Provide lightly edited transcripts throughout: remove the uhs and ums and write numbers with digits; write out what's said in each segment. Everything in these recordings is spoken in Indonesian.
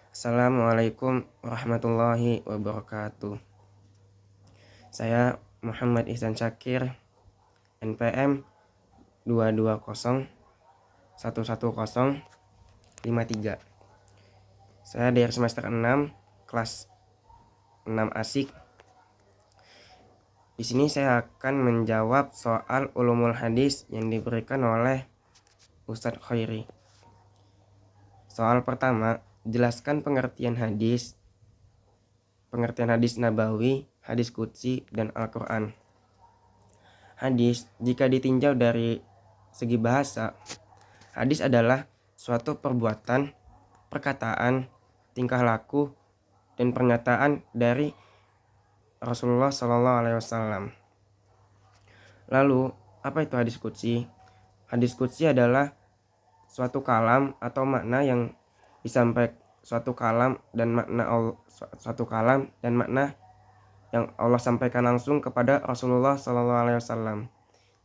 Assalamualaikum warahmatullahi wabarakatuh. Saya Muhammad Ihsan Syakir, NPM 220111053. Saya dari semester 6, kelas 6 asik. Di sini saya akan menjawab soal ulumul hadis yang diberikan oleh Ustadz Khairi. Soal pertama, jelaskan pengertian hadis nabawi, hadis qudsi, dan Al-Quran. Hadis, jika ditinjau dari segi bahasa, hadis adalah suatu perbuatan, perkataan, tingkah laku, dan pernyataan dari Rasulullah SAW. Lalu, apa itu hadis qudsi? Hadis qudsi adalah suatu kalam atau makna yang disampaikan suatu kalam dan makna yang Allah sampaikan langsung kepada Rasulullah SAW.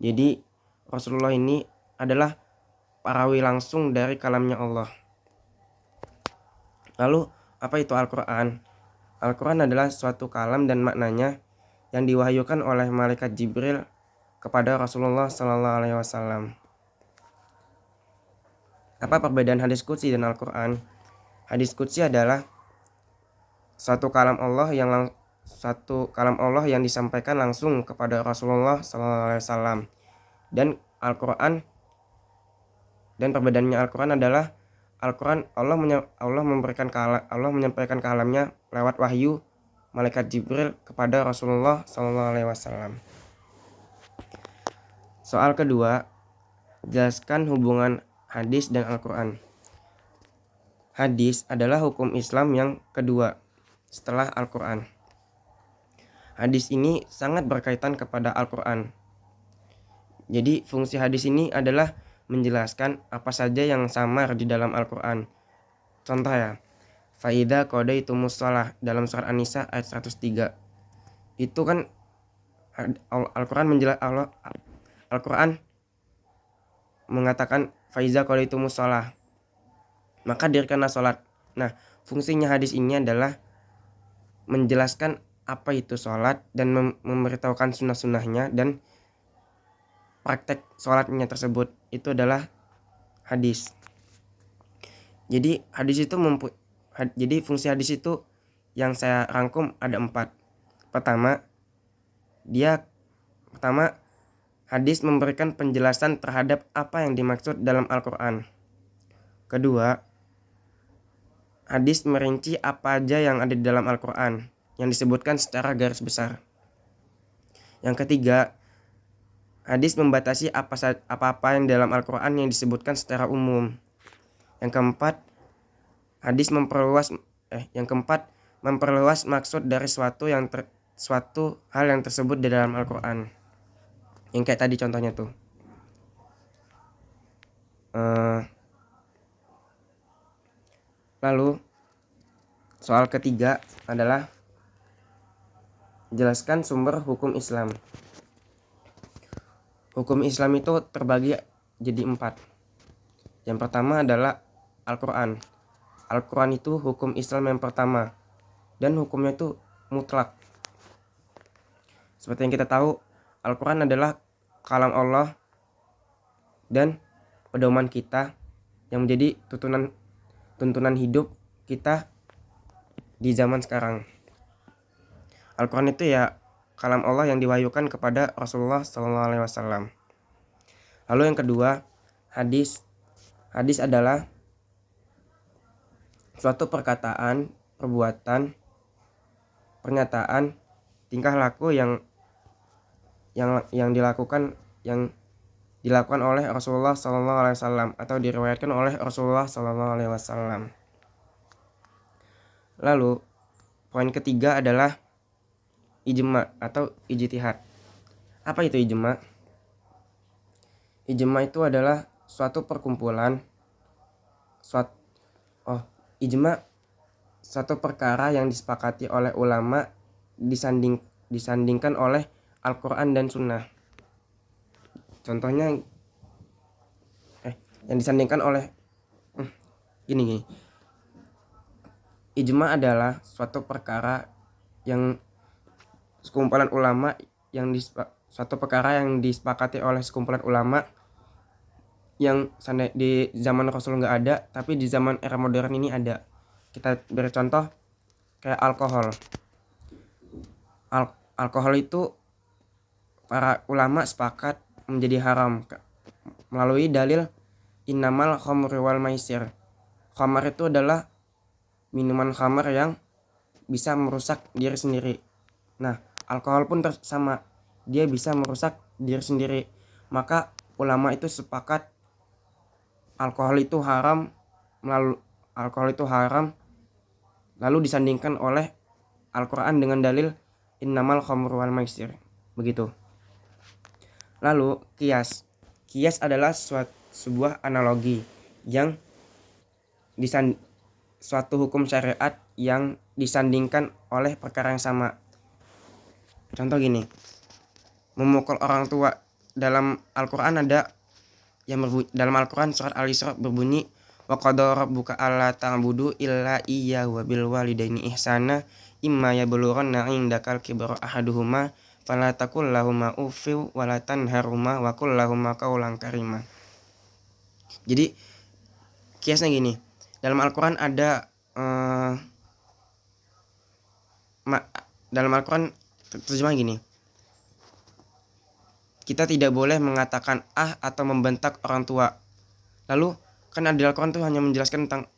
Jadi Rasulullah ini adalah perawi langsung dari kalamnya Allah. Lalu apa itu Al-Quran? Al-Quran adalah suatu kalam dan maknanya yang diwahyukan oleh malaikat Jibril kepada Rasulullah SAW. Apa perbedaan hadis qudsi dan Al-Quran? Hadis qudsi adalah suatu kalam Allah yang disampaikan langsung kepada Rasulullah SAW. Dan Al-Quran, dan perbedaannya Al-Quran adalah Al-Quran Allah menyampaikan kalamnya lewat wahyu malaikat Jibril kepada Rasulullah SAW. Soal kedua, jelaskan hubungan hadis dan Al-Quran. Hadis adalah hukum Islam yang kedua setelah Al-Quran. Hadis ini sangat berkaitan kepada Al-Quran. Jadi fungsi hadis ini adalah menjelaskan apa saja yang samar di dalam Al-Quran. Contoh ya, Fa'idha qadaitumus shalah dalam surat An-Nisa ayat 103. Itu kan Al-Quran mengatakan Fa'idha qadaitumus shalah, maka dirikanlah sholat. Nah, fungsinya hadis ini adalah menjelaskan apa itu sholat dan memberitahukan sunnah-sunnahnya dan praktek sholatnya tersebut. Itu adalah hadis. Jadi fungsi hadis itu yang saya rangkum ada 4. Pertama, hadis memberikan penjelasan terhadap apa yang dimaksud dalam Al-Quran. Kedua, hadis merinci apa aja yang ada di dalam Al-Quran yang disebutkan secara garis besar. Yang ketiga, hadis membatasi apa-apa yang dalam Al-Quran yang disebutkan secara umum. Yang keempat, memperluas maksud dari suatu hal yang tersebut di dalam Al-Quran. Yang kayak tadi contohnya tuh. Lalu soal ketiga adalah jelaskan sumber hukum Islam. Hukum Islam itu terbagi jadi 4. Yang pertama adalah Al-Quran. Al-Quran itu hukum Islam yang pertama, dan hukumnya itu mutlak. Seperti yang kita tahu, Al-Quran adalah kalam Allah dan pedoman kita yang menjadi tuntunan hidup kita di zaman sekarang. Al-Quran itu ya kalam Allah yang diwahyukan kepada Rasulullah SAW. Lalu yang kedua, hadis. Hadis adalah suatu perkataan, perbuatan, pernyataan, tingkah laku yang dilakukan oleh Rasulullah SAW atau diriwayatkan oleh Rasulullah SAW. Lalu poin ketiga adalah ijma atau ijtihad. Apa itu ijma? Ijma itu adalah suatu perkumpulan suatu perkara yang disepakati oleh ulama disandingkan oleh Al-Quran dan Sunnah. Contohnya yang disandingkan oleh Gini. Ijma adalah suatu perkara yang sekumpulan ulama suatu perkara yang disepakati oleh sekumpulan ulama yang di zaman Rasul nggak ada, tapi di zaman era modern ini ada. Kita beri contoh kayak alkohol. Alkohol itu para ulama sepakat menjadi haram melalui dalil innamal khamru wal maisir. Khamar itu adalah minuman khamar yang bisa merusak diri sendiri. Nah, alkohol pun sama, dia bisa merusak diri sendiri. Maka ulama itu sepakat alkohol itu haram, lalu disandingkan oleh Al-Quran dengan dalil innamal khamru wal maisir. Begitu. Lalu kias adalah sebuah analogi yang suatu hukum syariat yang disandingkan oleh perkara yang sama. Contoh gini, memukul orang tua. Dalam Al-Quran ada yang dalam Al-Quran surat Al-Isra berbunyi wa qadara rabbuka alla ta'budu illa iyyahu wa bil walidaini ihsana imma yablughanna 'indakal kibra ahaduhuma fala taqul lahumā uffin wa la tanharhumā wa qul lahumā qawlan karīmā. Jadi kiasnya gini, dalam Al-Quran ada dalam Al-Quran terjemah gini, kita tidak boleh mengatakan atau membentak orang tua. Lalu kan di Al-Quran tuh hanya menjelaskan tentang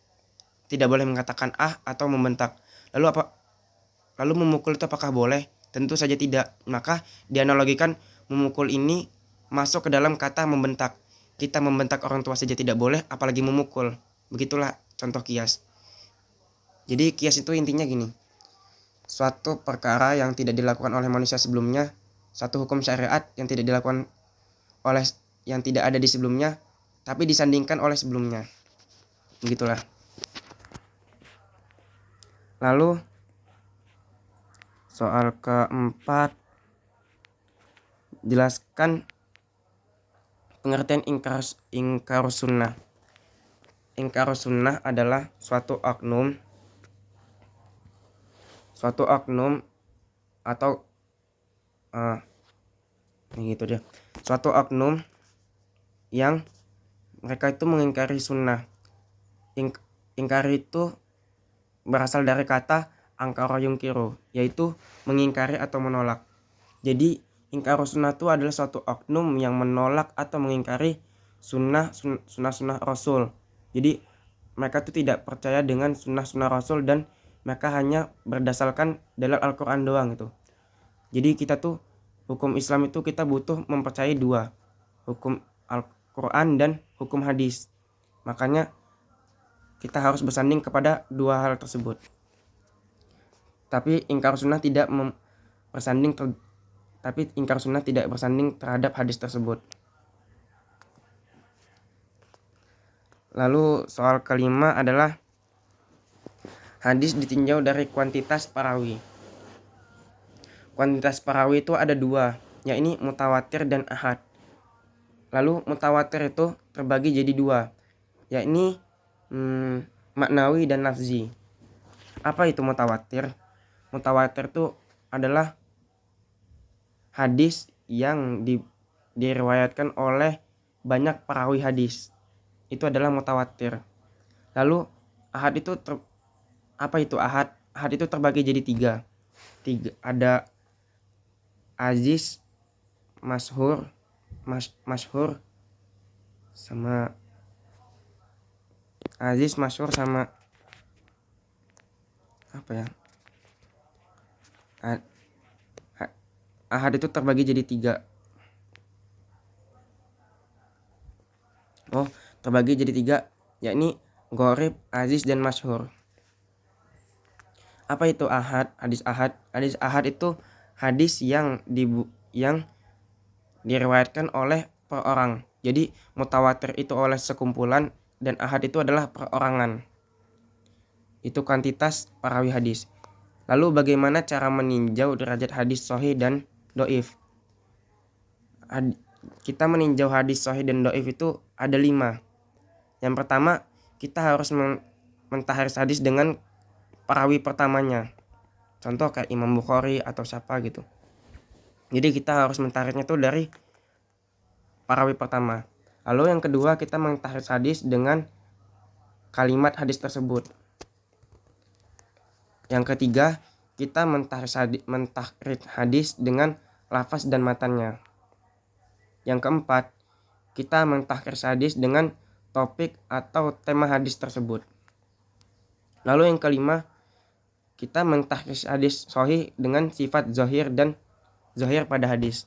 tidak boleh mengatakan atau membentak. Lalu memukul itu apakah boleh? Tentu saja tidak. Maka dianalogikan memukul ini masuk ke dalam kata membentak. Kita membentak orang tua saja tidak boleh, apalagi memukul. Begitulah contoh kias. Jadi kias itu intinya gini, suatu perkara yang tidak dilakukan oleh manusia sebelumnya, satu hukum syariat yang tidak dilakukan oleh yang tidak ada di sebelumnya, tapi disandingkan oleh sebelumnya. Begitulah. Lalu soal keempat, jelaskan pengertian ingkar sunnah. Ingkar sunnah adalah suatu oknum atau suatu oknum yang mereka itu mengingkari sunnah. Ingkar itu berasal dari kata angkara yungkiru, yaitu mengingkari atau menolak. Jadi ingkar sunnah itu adalah suatu oknum yang menolak atau mengingkari sunnah Rasul. Jadi mereka itu tidak percaya dengan sunnah Rasul dan mereka hanya berdasarkan dalil Al-Quran doang itu. Jadi kita tuh hukum Islam itu kita butuh mempercayai dua, hukum Al-Quran dan hukum hadis. Makanya kita harus bersanding kepada dua hal tersebut. Tapi ingkar sunnah tidak bersanding terhadap hadis tersebut. Lalu soal kelima adalah hadis ditinjau dari kuantitas perawi. Kuantitas perawi itu ada dua, yakni mutawatir dan ahad. Lalu mutawatir itu terbagi jadi dua, yakni maknawi dan lafzi. Apa itu mutawatir? Mutawatir itu adalah hadis yang diriwayatkan oleh banyak perawi hadis. Itu adalah mutawatir. Lalu ahad itu apa itu ahad? Ahad itu terbagi jadi tiga. Ada aziz, masyhur sama aziz, masyhur sama apa ya? Ahad itu terbagi jadi tiga. Terbagi jadi tiga, yakni gharib, aziz, dan masyhur. Apa itu ahad? Hadis ahad. Hadis ahad itu hadis yang diriwayatkan oleh perorangan. Jadi mutawatir itu oleh sekumpulan dan ahad itu adalah perorangan. Itu kuantitas perawi hadis. Lalu bagaimana cara meninjau derajat hadis sahih dan dhaif? Kita meninjau hadis sahih dan dhaif itu ada 5. Yang pertama, kita harus mentahriz hadis dengan perawi pertamanya. Contoh kayak Imam Bukhari atau siapa gitu. Jadi kita harus mentahriznya tuh dari perawi pertama. Lalu yang kedua, kita mentahriz hadis dengan kalimat hadis tersebut. Yang ketiga, kita mentahriz hadis dengan lafaz dan matanya. Yang keempat, kita mentahriz hadis dengan topik atau tema hadis tersebut. Lalu yang kelima, kita mentahriz hadis sahih dengan sifat zahir dan zahir pada hadis.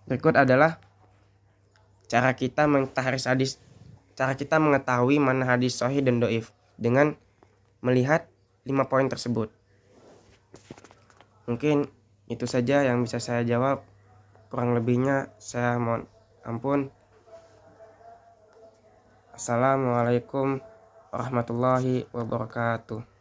Berikut adalah cara kita mentahriz hadis, cara kita mengetahui mana hadis sahih dan dhaif dengan melihat 5 poin tersebut. Mungkin itu saja yang bisa saya jawab. Kurang lebihnya saya mohon ampun. Assalamualaikum warahmatullahi wabarakatuh.